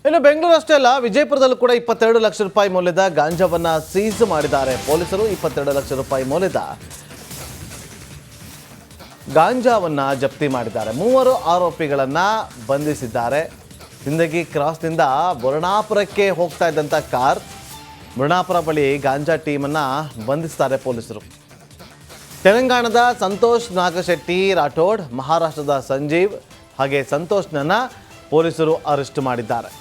ಇನ್ನು ಬೆಂಗಳೂರು ಅಷ್ಟೇ ಅಲ್ಲ, ವಿಜಯಪುರದಲ್ಲೂ ಕೂಡ 22 ಲಕ್ಷ ರೂಪಾಯಿ ಮೌಲ್ಯದ ಗಾಂಜಾವನ್ನ ಸೀಸ್ ಮಾಡಿದ್ದಾರೆ ಪೊಲೀಸರು. 22 ಲಕ್ಷ ರೂಪಾಯಿ ಮೌಲ್ಯದ ಗಾಂಜಾವನ್ನ ಜಪ್ತಿ ಮಾಡಿದ್ದಾರೆ. 3 ಆರೋಪಿಗಳನ್ನ ಬಂಧಿಸಿದ್ದಾರೆ. ಸಿಂದಗಿ ಕ್ರಾಸ್ನಿಂದ ಬುರ್ಣಾಪುರಕ್ಕೆ ಹೋಗ್ತಾ ಇದ್ದಂಥ ಕಾರ್, ಬುರ್ಣಾಪುರ ಬಳಿ ಗಾಂಜಾ ಟೀಮನ್ನ ಬಂಧಿಸ್ತಾರೆ ಪೊಲೀಸರು. ತೆಲಂಗಾಣದ ಸಂತೋಷ್ ನಾಗಶೆಟ್ಟಿ ರಾಠೋಡ್, ಮಹಾರಾಷ್ಟ್ರದ ಸಂಜೀವ್ ಹಾಗೆ ಸಂತೋಷ್ನನ್ನ ಪೊಲೀಸರು ಅರೆಸ್ಟ್ ಮಾಡಿದ್ದಾರೆ.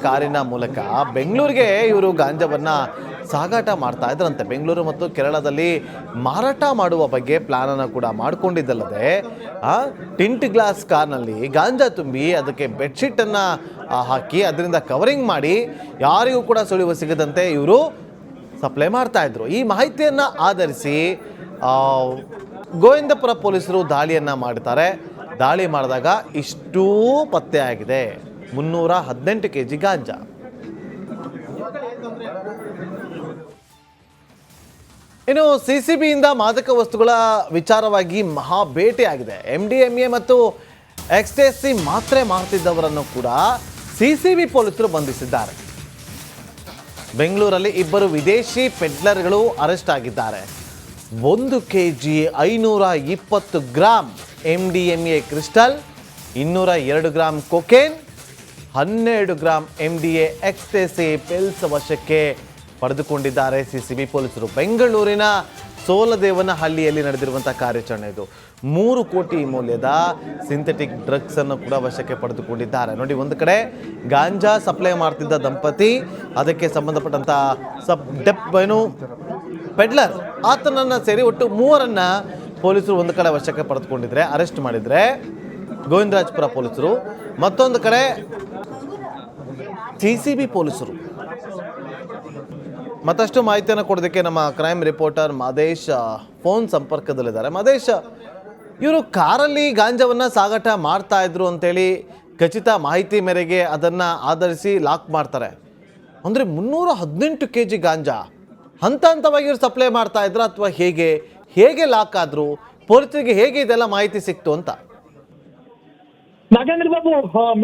ಕಾರಿನ ಮೂಲಕ ಬೆಂಗಳೂರಿಗೆ ಇವರು ಗಾಂಜಾವನ್ನ ಸಾಗಾಟ ಮಾಡ್ತಾ ಇದ್ರಂತೆ. ಬೆಂಗಳೂರು ಮತ್ತು ಕೇರಳದಲ್ಲಿ ಮಾರಾಟ ಮಾಡುವ ಬಗ್ಗೆ ಪ್ಲಾನ್ ಅನ್ನು ಕೂಡ ಮಾಡಿಕೊಂಡಿದ್ದಲ್ಲದೆ ಟಿಂಟ್ ಗ್ಲಾಸ್ ಕಾರ್ನಲ್ಲಿ ಗಾಂಜಾ ತುಂಬಿ ಅದಕ್ಕೆ ಬೆಡ್ಶೀಟ್ ಅನ್ನ ಹಾಕಿ ಅದರಿಂದ ಕವರಿಂಗ್ ಮಾಡಿ ಯಾರಿಗೂ ಕೂಡ ಸುಳಿವು ಸಿಗದಂತೆ ಇವರು ಸಪ್ಲೈ ಮಾಡ್ತಾ ಇದ್ರು. ಈ ಮಾಹಿತಿಯನ್ನ ಆಧರಿಸಿ ಗೋವಿಂದಪುರ ಪೊಲೀಸರು ದಾಳಿಯನ್ನ ಮಾಡ್ತಾರೆ. ದಾಳಿ ಮಾಡಿದಾಗ ಇಷ್ಟೂ ಪತ್ತೆ ಆಗಿದೆ, 318 kg ಗಾಂಜಾ. ಇನ್ನು ಸಿಸಿಬಿಯಿಂದ ಮಾದಕ ವಸ್ತುಗಳ ವಿಚಾರವಾಗಿ ಮಹಾ ಭೇಟಿಯಾಗಿದೆ. MDMA ಮತ್ತು ಎಕ್ಸ್ಟೇಸಿ ಮಾತ್ರೆ ಮಾರ್ತಿದ್ದವರನ್ನು ಕೂಡ ಸಿಸಿಬಿ ಪೊಲೀಸರು ಬಂಧಿಸಿದ್ದಾರೆ. ಬೆಂಗಳೂರಲ್ಲಿ 2 ವಿದೇಶಿ ಪೆಡ್ಲರ್ಗಳು ಅರೆಸ್ಟ್ ಆಗಿದ್ದಾರೆ. 1 kg 520 gram MDMA crystal, 202 gram cocaine, 12 gram MDA ecstasy pills ವಶಕ್ಕೆ ಪಡೆದುಕೊಂಡಿದ್ದಾರೆ ಸಿಸಿಬಿ ಪೊಲೀಸರು. ಬೆಂಗಳೂರಿನ ಸೋಲದೇವನಹಳ್ಳಿಯಲ್ಲಿ ನಡೆದಿರುವಂಥ ಕಾರ್ಯಾಚರಣೆ ಇದು. 3 ಕೋಟಿ ಮೌಲ್ಯದ ಸಿಂಥೆಟಿಕ್ ಡ್ರಗ್ಸ್ ಅನ್ನು ಕೂಡ ವಶಕ್ಕೆ ಪಡೆದುಕೊಂಡಿದ್ದಾರೆ. ನೋಡಿ, ಒಂದು ಕಡೆ ಗಾಂಜಾ ಸಪ್ಲೈ ಮಾಡ್ತಿದ್ದ ದಂಪತಿ, ಅದಕ್ಕೆ ಸಂಬಂಧಪಟ್ಟಂಥ ಪೆಡ್ಲರ್ ಆತನನ್ನು ಸೇರಿ ಒಟ್ಟು 3ರನ್ನ ಪೊಲೀಸರು ಒಂದು ಕಡೆ ವಶಕ್ಕೆ ಪಡೆದುಕೊಂಡಿದ್ರೆ, ಅರೆಸ್ಟ್ ಮಾಡಿದರೆ ಗೋವಿಂದರಾಜಪುರ ಪೊಲೀಸರು, ಮತ್ತೊಂದು ಕಡೆ ಸಿಸಿಬಿ ಪೊಲೀಸರು. ಮತ್ತಷ್ಟು ಮಾಹಿತಿಯನ್ನು ಕೊಡೋದಕ್ಕೆ ನಮ್ಮ ಕ್ರೈಮ್ ರಿಪೋರ್ಟರ್ ಮಾದೇಶ್ ಫೋನ್ ಸಂಪರ್ಕದಲ್ಲಿದ್ದಾರೆ. ಮಾದೇಶ್, ಇವರು ಕಾರಲ್ಲಿ ಗಾಂಜಾವನ್ನು ಸಾಗಾಟ ಮಾಡ್ತಾ ಇದ್ರು ಅಂತೇಳಿ ಖಚಿತ ಮಾಹಿತಿ ಮೇರೆಗೆ ಅದನ್ನು ಆಧರಿಸಿ ಲಾಕ್ ಮಾಡ್ತಾರೆ. ಅಂದರೆ 318 kg ಗಾಂಜಾ ಹಂತ ಹಂತವಾಗಿ ಇವರು ಸಪ್ಲೈ ಮಾಡ್ತಾ ಇದ್ರು ಅಥವಾ ಹೇಗೆ ಲಾಕ್ ಆದ್ರು? ಪೊಲೀಸರಿಗೆ ಹೇಗೆ ಇದೆಲ್ಲ ಮಾಹಿತಿ ಸಿಕ್ತು ಅಂತ? ನಾಗೇಂದ್ರ ಬಾಬು,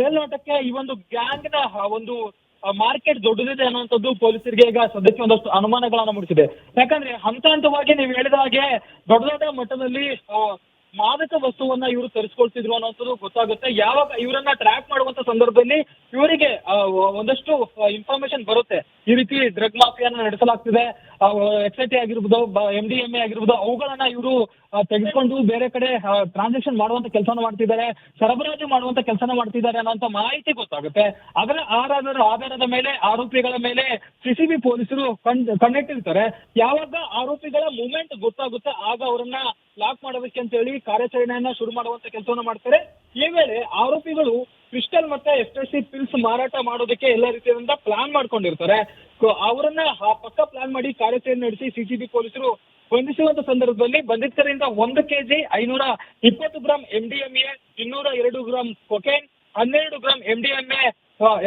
ಮೇಲ್ನೋಟಕ್ಕೆ ಈ ಒಂದು ಗ್ಯಾಂಗ್ ನ ಒಂದು ಮಾರ್ಕೆಟ್ ದೊಡ್ಡದಿದೆ ಅನ್ನುವಂಥದ್ದು ಪೊಲೀಸರಿಗೆ ಈಗ ಸದ್ಯಕ್ಕೆ ಒಂದಷ್ಟು ಅನುಮಾನಗಳನ್ನ ಮೂಡಿಸಿದೆ. ಯಾಕಂದ್ರೆ ಹಂತ ಹಂತವಾಗಿ ನೀವು ಹೇಳಿದ ಹಾಗೆ ದೊಡ್ಡ ಮಟ್ಟದಲ್ಲಿ ಮಾದಕ ವಸ್ತುವನ್ನ ಇವರು ತರಿಸ್ಕೊಳ್ತಿದ್ರು ಅನ್ನೋಂಥದ್ದು ಗೊತ್ತಾಗುತ್ತೆ. ಯಾವಾಗ ಇವರನ್ನ ಟ್ರ್ಯಾಕ್ ಮಾಡುವಂತ ಸಂದರ್ಭದಲ್ಲಿ ಇವರಿಗೆ ಒಂದಷ್ಟು ಇನ್ಫಾರ್ಮೇಶನ್ ಬರುತ್ತೆ, ಈ ರೀತಿ ಡ್ರಗ್ ಮಾಫಿಯಾನ ನಡೆಸಲಾಗ್ತಿದೆ, ಎಕ್ಸೈಟಿ ಆಗಿರ್ಬೋದು, MDMA ಆಗಿರ್ಬೋದು, ಅವುಗಳನ್ನ ಇವರು ತೆಗೆದುಕೊಂಡು ಬೇರೆ ಕಡೆ ಟ್ರಾನ್ಸಾಕ್ಷನ್ ಮಾಡುವಂತ ಕೆಲಸನ ಮಾಡ್ತಿದ್ದಾರೆ, ಸರಬರಾಜು ಮಾಡುವಂತ ಕೆಲಸನ ಮಾಡ್ತಿದ್ದಾರೆ ಅನ್ನೋಂಥ ಮಾಹಿತಿ ಗೊತ್ತಾಗುತ್ತೆ. ಅದರ ಆಧಾರದ ಮೇಲೆ ಆರೋಪಿಗಳ ಮೇಲೆ ಸಿಸಿಬಿ ಪೊಲೀಸರು ಕಣ್ಣಿಟ್ಟಿರ್ತಾರೆ. ಯಾವಾಗ ಆರೋಪಿಗಳ ಮೂವ್ಮೆಂಟ್ ಗೊತ್ತಾಗುತ್ತೆ ಆಗ ಅವರನ್ನ ಲಾಕ್ ಮಾಡೋದಕ್ಕೆ ಅಂತ ಹೇಳಿ ಕಾರ್ಯಾಚರಣೆಯನ್ನ ಶುರು ಮಾಡುವಂತ ಕೆಲಸವನ್ನ ಮಾಡ್ತಾರೆ. ಈ ವೇಳೆ ಆರೋಪಿಗಳು ಕ್ರಿಸ್ಟಲ್ ಮತ್ತೆ ಎಕ್ಸ್ಟೇಸಿ ಪಿಲ್ಸ್ ಮಾರಾಟ ಮಾಡೋದಕ್ಕೆ ಎಲ್ಲ ರೀತಿಯಿಂದ ಪ್ಲಾನ್ ಮಾಡ್ಕೊಂಡಿರ್ತಾರೆ. ಅವರನ್ನ ಪಕ್ಕ ಪ್ಲಾನ್ ಮಾಡಿ ಕಾರ್ಯಾಚರಣೆ ನಡೆಸಿ ಸಿಸಿಬಿ ಪೊಲೀಸರು ಬಂಧಿಸುವಂತ ಸಂದರ್ಭದಲ್ಲಿ ಬಂಧಿತರಿಂದ 1 kg 520 gram MDMA, 202 gram cocaine, 12 gram MDMA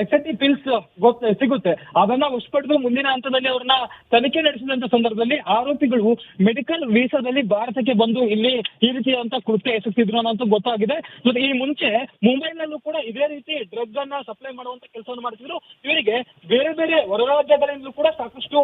ecstasy pills ಸಿಗುತ್ತೆ. ಅದನ್ನ ವಶಪಡೆದು ಮುಂದಿನ ಹಂತದಲ್ಲಿ ಅವ್ರನ್ನ ತನಿಖೆ ನಡೆಸಿದಂತ ಸಂದರ್ಭದಲ್ಲಿ ಆರೋಪಿಗಳು ಮೆಡಿಕಲ್ ವೀಸಾದಲ್ಲಿ ಭಾರತಕ್ಕೆ ಬಂದು ಇಲ್ಲಿ ಈ ರೀತಿಯಾದಂತ ಕೃತ್ಯ ಎಸಗಿದ್ರು ಅನ್ನೋದು ಗೊತ್ತಾಗಿದೆ. ಮತ್ತೆ ಈ ಮುಂಚೆ ಮುಂಬೈನಲ್ಲೂ ಕೂಡ ಇದೇ ರೀತಿ ಡ್ರಗ್ ಅನ್ನ ಸಪ್ಲೈ ಮಾಡುವಂತ ಕೆಲಸವನ್ನು ಮಾಡ್ತಿದ್ರು. ಇವರಿಗೆ ಬೇರೆ ಬೇರೆ ಹೊರ ರಾಜ್ಯಗಳಿಂದಲೂ ಕೂಡ ಸಾಕಷ್ಟು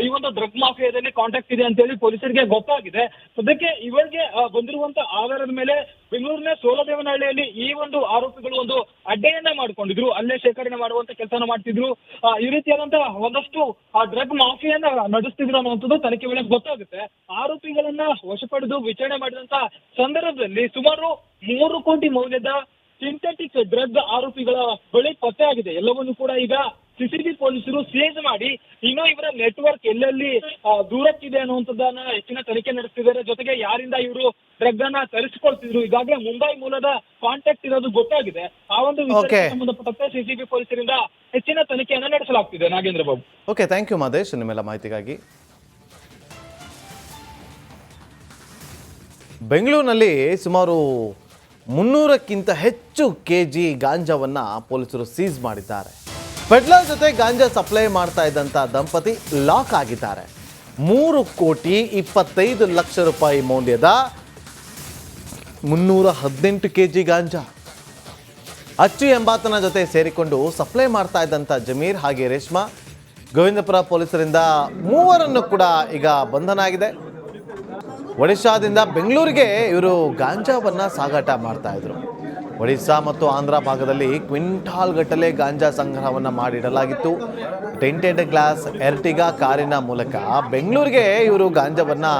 ಈ ಒಂದು ಡ್ರಗ್ ಮಾಫಿಯಾದಲ್ಲಿ ಕಾಂಟ್ಯಾಕ್ಟ್ ಇದೆ ಅಂತ ಹೇಳಿ ಪೊಲೀಸರಿಗೆ ಗೊತ್ತಾಗಿದೆ. ಸದ್ಯಕ್ಕೆ ಇವರಿಗೆ ಬಂದಿರುವಂತ ಆಧಾರದ ಮೇಲೆ ಬೆಂಗಳೂರಿನ ಸೋಲದೇವನಹಳ್ಳಿಯಲ್ಲಿ ಈ ಒಂದು ಆರೋಪಿಗಳು ಒಂದು ಅಡ್ಡೆಯನ್ನ ಮಾಡ್ಕೊಂಡಿದ್ರು, ಅಲ್ಲೇ ಶೇಖರಣೆ ಮಾಡುವಂತ ಕೆಲಸನ ಮಾಡ್ತಿದ್ರು. ಈ ರೀತಿಯಾದಂತಹ ಒಂದಷ್ಟು ಡ್ರಗ್ ಮಾಫಿಯಾನ ನಡೆಸ್ತಿದ್ರು ಅನ್ನುವಂಥದ್ದು ತನಿಖೆ ವೇಳೆ ಗೊತ್ತಾಗುತ್ತೆ. ಆರೋಪಿಗಳನ್ನ ವಶಪಡೆದು ವಿಚಾರಣೆ ಮಾಡಿದಂತ ಸಂದರ್ಭದಲ್ಲಿ ಸುಮಾರು 3 ಕೋಟಿ ಮೌಲ್ಯದ ಸಿಂಥೆಟಿಕ್ ಡ್ರಗ್ ಆರೋಪಿಗಳ ಬಳಿ ಪತ್ತೆ ಆಗಿದೆ. ಎಲ್ಲವನ್ನು ಕೂಡ ಈಗ ಸಿಸಿಬಿ ಪೊಲೀಸರು ಸೀಸ್ ಮಾಡಿ ಇನ್ನೂ ಇವರ ನೆಟ್ವರ್ಕ್ ಎಲ್ಲೆಲ್ಲಿ ದೂರಕ್ಕಿದೆ ಅನ್ನುವಂಥದ್ದನ್ನ ಹೆಚ್ಚಿನ ತನಿಖೆ ನಡೆಸ್ತಿದ್ದಾರೆ. ಜೊತೆಗೆ ಯಾರಿಂದ ಇವರು ಡ್ರಗ್ ಅನ್ನ ತರಿಸಿಕೊಳ್ತಿದ್ರು, ಈಗಾಗಲೇ ಮುಂಬೈ ಮೂಲದ ಕಾಂಟ್ಯಾಕ್ಟ್ ಇರೋದು ಗೊತ್ತಾಗಿದೆ. ಆ ಒಂದು ವಿಷಯಕ್ಕೆ ಸಂಬಂಧಪಟ್ಟಂತೆ ಸಿಸಿಬಿ ಪೊಲೀಸರಿಂದ ಹೆಚ್ಚಿನ ತನಿಖೆಯನ್ನ ನಡೆಸಲಾಗ್ತಿದೆ. Nagendra Babu, okay, thank you Madesh ನಿಮ್ಮೆಲ್ಲ ಮಾಹಿತಿಗಾಗಿ. ಬೆಂಗಳೂರಿನಲ್ಲಿ ಸುಮಾರು 300ಕ್ಕಿಂತ ಹೆಚ್ಚು kg ಗಾಂಜಾವನ್ನ ಪೊಲೀಸರು ಸೀಸ್ ಮಾಡಿದ್ದಾರೆ. ಪೆಡ್ಲರ್ ಜೊತೆ ಗಾಂಜಾ ಸಪ್ಲೈ ಮಾಡ್ತಾ ಇದ್ದಂಥ ದಂಪತಿ ಲಾಕ್ ಆಗಿದ್ದಾರೆ. 3,25,00,000 ಮೌಲ್ಯದ 318 kg ಗಾಂಜಾ ಅಚ್ಚು ಎಂಬಾತನ ಜೊತೆ ಸೇರಿಕೊಂಡು ಸಪ್ಲೈ ಮಾಡ್ತಾ ಇದ್ದಂಥ ಜಮೀರ್ ಹಾಗೆ ರೇಷ್ಮಾ ಗೋವಿಂದಪುರ ಪೊಲೀಸರಿಂದ ಮೂವರನ್ನು ಕೂಡ ಈಗ ಬಂಧನ ಆಗಿದೆ. ಒಡಿಶಾದಿಂದ ಬೆಂಗಳೂರಿಗೆ ಇವರು ಗಾಂಜಾವನ್ನು ಸಾಗಾಟ ಮಾಡ್ತಾ ಇದ್ರು. ಒಡಿಶಾ ಮತ್ತು ಆಂಧ್ರ ಭಾಗದಲ್ಲಿ ಕ್ವಿಂಟಾಲ್ ಗಟ್ಟಲೆ ಗಾಂಜಾ ಸಂಗ್ರಹವನ್ನು ಮಾಡಿಡಲಾಗಿತ್ತು. ಟೆಂಟೆಡ್ ಗ್ಲಾಸ್ ಎರ್ಟಿಗಾ ಕಾರಿನ ಮೂಲಕ ಬೆಂಗಳೂರಿಗೆ ಇವರು ಗಾಂಜಾವನ್ನು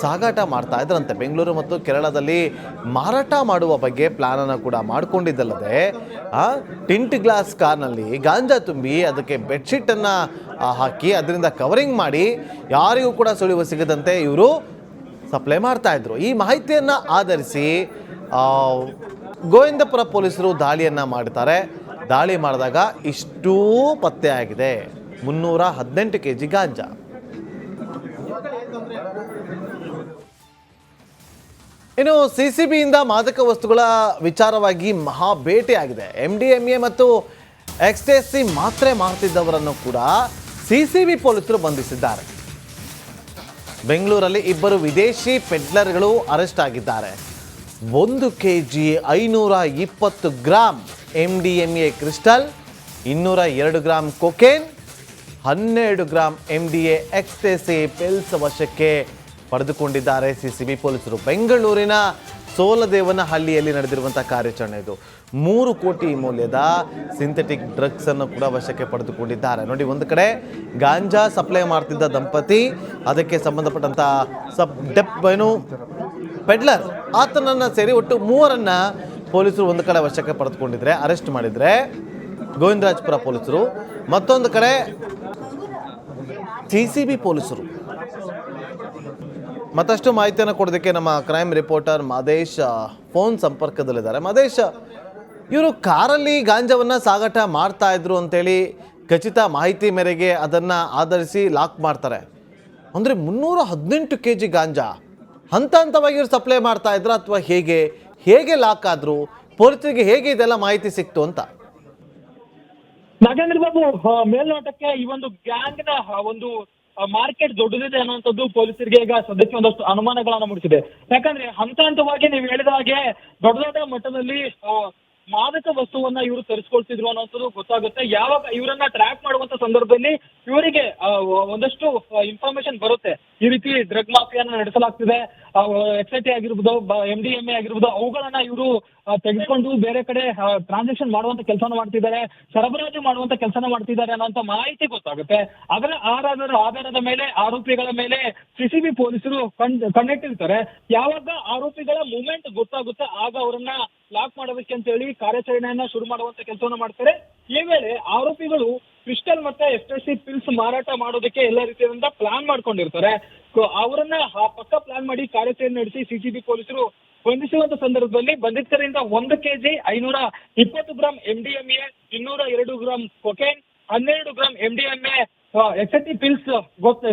ಸಾಗಾಟ ಮಾಡ್ತಾ ಇದ್ರಂತೆ. ಬೆಂಗಳೂರು ಮತ್ತು ಕೇರಳದಲ್ಲಿ ಮಾರಾಟ ಮಾಡುವ ಬಗ್ಗೆ ಪ್ಲಾನನ್ನು ಕೂಡ ಮಾಡಿಕೊಂಡಿದ್ದಲ್ಲದೆ ಟಿಂಟ್ ಗ್ಲಾಸ್ ಕಾರ್ನಲ್ಲಿ ಗಾಂಜಾ ತುಂಬಿ ಅದಕ್ಕೆ ಬೆಡ್ಶೀಟನ್ನು ಹಾಕಿ ಅದರಿಂದ ಕವರಿಂಗ್ ಮಾಡಿ ಯಾರಿಗೂ ಕೂಡ ಸುಳಿವು ಸಿಗದಂತೆ ಇವರು ಸಪ್ಲೈ ಮಾಡ್ತಾ ಇದ್ರು. ಈ ಮಾಹಿತಿಯನ್ನು ಆಧರಿಸಿ ಗೋವಿಂದಪುರ ಪೊಲೀಸರು ದಾಳಿಯನ್ನು ಮಾಡ್ತಾರೆ. ದಾಳಿ ಮಾಡಿದಾಗ ಇಷ್ಟೂ ಪತ್ತೆ ಆಗಿದೆ, 318 kg ಗಾಂಜಾ. ಇನ್ನು CCBಯಿಂದ ಮಾದಕ ವಸ್ತುಗಳ ವಿಚಾರವಾಗಿ ಮಹಾ ಭೇಟಿಯಾಗಿದೆ. MDMA ಮತ್ತು ಎಕ್ಸ್ಟೇಸಿ ಮಾತ್ರೆ ಮಾಡ್ತಿದ್ದವರನ್ನು ಕೂಡ CCB ಪೊಲೀಸರು ಬಂಧಿಸಿದ್ದಾರೆ. ಬೆಂಗಳೂರಲ್ಲಿ 2 ವಿದೇಶಿ ಪೆಡ್ಲರ್ಗಳು ಅರೆಸ್ಟ್ ಆಗಿದ್ದಾರೆ. 1 kg 520 gram MDMA crystal, 202 gram cocaine, 12 gram MDA ecstasy pills ವಶಕ್ಕೆ ಪಡೆದುಕೊಂಡಿದ್ದಾರೆ CCB ಪೊಲೀಸರು. ಬೆಂಗಳೂರಿನ ಸೋಲದೇವನಹಳ್ಳಿಯಲ್ಲಿ ನಡೆದಿರುವಂಥ ಕಾರ್ಯಾಚರಣೆ ಇದು. 3 ಕೋಟಿ ಮೌಲ್ಯದ ಸಿಂಥೆಟಿಕ್ ಡ್ರಗ್ಸ್ ಅನ್ನು ಕೂಡ ವಶಕ್ಕೆ ಪಡೆದುಕೊಂಡಿದ್ದಾರೆ. ನೋಡಿ, ಒಂದು ಕಡೆ ಗಾಂಜಾ ಸಪ್ಲೈ ಮಾಡ್ತಿದ್ದ ದಂಪತಿ, ಅದಕ್ಕೆ ಸಂಬಂಧಪಟ್ಟಂಥ ಪೆಡ್ಲರ್ ಆತನನ್ನು ಸೇರಿ ಒಟ್ಟು 3ರನ್ನ ಪೊಲೀಸರು ಒಂದು ಕಡೆ ವಶಕ್ಕೆ ಪಡೆದುಕೊಂಡಿದ್ರೆ, ಅರೆಸ್ಟ್ ಮಾಡಿದರೆ ಗೋವಿಂದರಾಜಪುರ ಪೊಲೀಸರು, ಮತ್ತೊಂದು ಕಡೆ CCB ಪೊಲೀಸರು. ಮತ್ತಷ್ಟು ಮಾಹಿತಿಯನ್ನು ಕೊಡೋದಕ್ಕೆ ನಮ್ಮ ಕ್ರೈಮ್ ರಿಪೋರ್ಟರ್ ಮಾದೇಶ್ ಫೋನ್ ಸಂಪರ್ಕದಲ್ಲಿದ್ದಾರೆ. ಮಾದೇಶ್, ಇವರು ಕಾರಲ್ಲಿ ಗಾಂಜಾವನ್ನು ಸಾಗಾಟ ಮಾಡ್ತಾ ಇದ್ರು ಅಂತೇಳಿ ಖಚಿತ ಮಾಹಿತಿ ಮೇರೆಗೆ ಅದನ್ನು ಆಧರಿಸಿ ಲಾಕ್ ಮಾಡ್ತಾರೆ. ಅಂದರೆ 318 kg ಗಾಂಜಾ ಹಂತ ಹಂತವಾಗಿ ಇವರು ಸಪ್ಲೈ ಮಾಡ್ತಾ ಇದ್ರು ಅಥವಾ ಹೇಗೆ ಲಾಕ್ ಆದ್ರು? ಪೊಲೀಸರಿಗೆ ಹೇಗೆ ಇದೆಲ್ಲ ಮಾಹಿತಿ ಸಿಕ್ತು ಅಂತ? ನಾಗೇಂದ್ರ ಬಾಬು, ಮೇಲ್ನೋಟಕ್ಕೆ ಈ ಒಂದು ಗ್ಯಾಂಗ್ನ ಒಂದು ಮಾರ್ಕೆಟ್ ದೊಡ್ಡದಿದೆ ಅನ್ನುವಂಥದ್ದು ಪೊಲೀಸರಿಗೆ ಈಗ ಸದ್ಯಕ್ಕೆ ಒಂದಷ್ಟು ಅನುಮಾನಗಳನ್ನ ಮೂಡಿಸಿದೆ. ಯಾಕಂದ್ರೆ ಹಂತ ಹಂತವಾಗಿ ನೀವು ಹೇಳಿದ ಹಾಗೆ ದೊಡ್ಡ ದೊಡ್ಡ ಮಟ್ಟದಲ್ಲಿ ಮಾದಕ ವಸ್ತುವನ್ನ ಇವರು ತರಿಸ್ಕೊಳ್ತಿದ್ರು ಅನ್ನೋಂಥದ್ದು ಗೊತ್ತಾಗುತ್ತೆ. ಯಾವಾಗ ಇವರನ್ನ ಟ್ರ್ಯಾಕ್ ಮಾಡುವಂತ ಸಂದರ್ಭದಲ್ಲಿ ಇವರಿಗೆ ಒಂದಷ್ಟು ಇನ್ಫಾರ್ಮೇಶನ್ ಬರುತ್ತೆ, ಈ ರೀತಿ ಡ್ರಗ್ ಮಾಫಿಯಾನ ನಡೆಸಲಾಗ್ತಿದೆ, ಎಕ್ಸೈಟಿ ಆಗಿರ್ಬೋದು, MDMA ಆಗಿರ್ಬೋದು, ಅವುಗಳನ್ನ ಇವರು ತೆಗೆದುಕೊಂಡು ಬೇರೆ ಕಡೆ ಟ್ರಾನ್ಸಾಕ್ಷನ್ ಮಾಡುವಂತ ಕೆಲಸನ ಮಾಡ್ತಿದ್ದಾರೆ, ಸರಬರಾಜು ಮಾಡುವಂತ ಕೆಲಸನ ಮಾಡ್ತಿದ್ದಾರೆ ಅನ್ನೋಂಥ ಮಾಹಿತಿ ಗೊತ್ತಾಗುತ್ತೆ. ಅದರ ಆಧಾರದ ಮೇಲೆ ಆರೋಪಿಗಳ ಮೇಲೆ CCB ಪೊಲೀಸರು ಕಣ್ಣಿಟ್ಟಿರ್ತಾರೆ. ಯಾವಾಗ ಆರೋಪಿಗಳ ಮೂವ್ಮೆಂಟ್ ಗೊತ್ತಾಗುತ್ತೆ ಆಗ ಅವರನ್ನ ಲಾಕ್ ಮಾಡೋದಕ್ಕೆ ಅಂತ ಹೇಳಿ ಕಾರ್ಯಾಚರಣೆಯನ್ನ ಶುರು ಮಾಡುವಂತ ಕೆಲಸವನ್ನ ಮಾಡ್ತಾರೆ. ಈ ವೇಳೆ ಆರೋಪಿಗಳು ಕ್ರಿಸ್ಟಲ್ ಮತ್ತೆ ಎಕ್ಸ್ಟಸಿ ಪಿಲ್ಸ್ ಮಾರಾಟ ಮಾಡೋದಕ್ಕೆ ಎಲ್ಲ ರೀತಿಯಿಂದ ಪ್ಲಾನ್ ಮಾಡ್ಕೊಂಡಿರ್ತಾರೆ. ಅವರನ್ನ ಪಕ್ಕ ಪ್ಲಾನ್ ಮಾಡಿ ಕಾರ್ಯಾಚರಣೆ ನಡೆಸಿ CCB ಪೊಲೀಸರು ಬಂಧಿಸುವಂತ ಸಂದರ್ಭದಲ್ಲಿ ಬಂಧಿತರಿಂದ 1 kg 520 gram MDMA, 202 gram cocaine, 12 gram MDMA ecstasy pills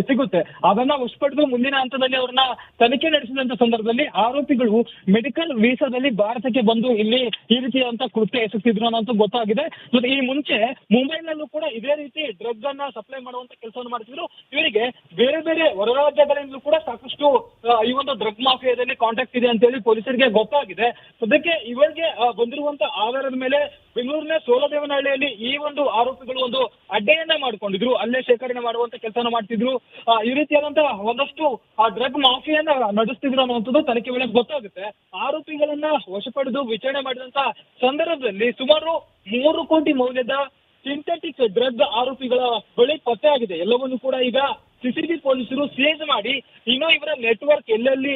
ಸಿಗುತ್ತೆ. ಅದನ್ನ ವಶಪಡೆದು ಮುಂದಿನ ಹಂತದಲ್ಲಿ ಅವ್ರನ್ನ ತನಿಖೆ ನಡೆಸಿದಂತ ಸಂದರ್ಭದಲ್ಲಿ ಆರೋಪಿಗಳು ಮೆಡಿಕಲ್ ವೀಸಾದಲ್ಲಿ ಭಾರತಕ್ಕೆ ಬಂದು ಇಲ್ಲಿ ಈ ರೀತಿಯಾದಂತ ಕೃತ್ಯ ಎಸಗ್ತಿದ್ರು ಅನ್ನೋಂತ ಗೊತ್ತಾಗಿದೆ. ಮತ್ತೆ ಈ ಮುಂಚೆ ಮುಂಬೈನಲ್ಲೂ ಕೂಡ ಇದೇ ರೀತಿ ಡ್ರಗ್ ಅನ್ನ ಸಪ್ಲೈ ಮಾಡುವಂತ ಕೆಲಸವನ್ನು ಮಾಡ್ತಿದ್ರು. ಇವರಿಗೆ ಬೇರೆ ಬೇರೆ ಹೊರ ರಾಜ್ಯಗಳಿಂದಲೂ ಕೂಡ ಸಾಕಷ್ಟು ಈ ಒಂದು ಡ್ರಗ್ ಮಾಫಿಯಾದಲ್ಲಿ ಕಾಂಟ್ಯಾಕ್ಟ್ ಇದೆ ಅಂತ ಹೇಳಿ ಪೊಲೀಸರಿಗೆ ಗೊತ್ತಾಗಿದೆ. ಸದ್ಯಕ್ಕೆ ಇವರಿಗೆ ಬಂದಿರುವಂತ ಆಧಾರದ ಮೇಲೆ ಬೆಂಗಳೂರಿನ ಸೋಲದೇವನಹಳ್ಳಿಯಲ್ಲಿ ಈ ಒಂದು ಆರೋಪಿಗಳು ಒಂದು ಅಡ್ಡೆಯನ್ನ ಮಾಡ್ಕೊಂಡಿದ್ರು, ಅಲ್ಲೇ ಶೇಖರಣೆ ಮಾಡುವಂತ ಕೆಲಸನ ಮಾಡ್ತಿದ್ರು. ಈ ರೀತಿಯಾದಂತಹ ಒಂದಷ್ಟು ಡ್ರಗ್ ಮಾಫಿಯಾನ ನಡೆಸ್ತಿದ್ರು ಅನ್ನುವಂಥದ್ದು ತನಿಖೆ ವೇಳೆ ಗೊತ್ತಾಗುತ್ತೆ. ಆರೋಪಿಗಳನ್ನ ವಶಪಡೆದು ವಿಚಾರಣೆ ಮಾಡಿದಂತ ಸಂದರ್ಭದಲ್ಲಿ ಸುಮಾರು 3 ಕೋಟಿ ಮೌಲ್ಯದ ಸಿಂಥೆಟಿಕ್ ಡ್ರಗ್ ಆರೋಪಿಗಳ ಬಳಿ ಪತ್ತೆ ಆಗಿದೆ. ಎಲ್ಲವನ್ನೂ ಕೂಡ ಈಗ CCB ಪೊಲೀಸರು ಸೀಜ್ ಮಾಡಿ ಇನ್ನೂ ಇವರ ನೆಟ್ವರ್ಕ್ ಎಲ್ಲೆಲ್ಲಿ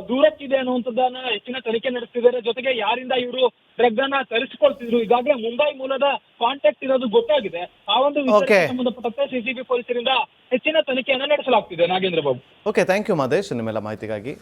ದೂರಕ್ಕಿದೆ ಅನ್ನುವಂಥದ್ದನ್ನ ಹೆಚ್ಚಿನ ತನಿಖೆ ನಡೆಸ್ತಿದ್ದಾರೆ. ಜೊತೆಗೆ ಯಾರಿಂದ ಇವರು ಡ್ರಗ್ ಅನ್ನ ತರಿಸಿಕೊಳ್ತಿದ್ರು, ಈಗಾಗಲೇ ಮುಂಬೈ ಮೂಲದ ಕಾಂಟ್ಯಾಕ್ಟ್ ಇರೋದು ಗೊತ್ತಾಗಿದೆ. ಆ ಒಂದು ವಿಷಯಕ್ಕೆ ಸಂಬಂಧಪಟ್ಟಂತೆ CCB ಪೊಲೀಸರಿಂದ ಹೆಚ್ಚಿನ ತನಿಖೆಯನ್ನ ನಡೆಸಲಾಗ್ತಿದೆ. Nagendra Babu. Okay, thank you Madesh ನಿಮ್ಮೆಲ್ಲ ಮಾಹಿತಿಗಾಗಿ.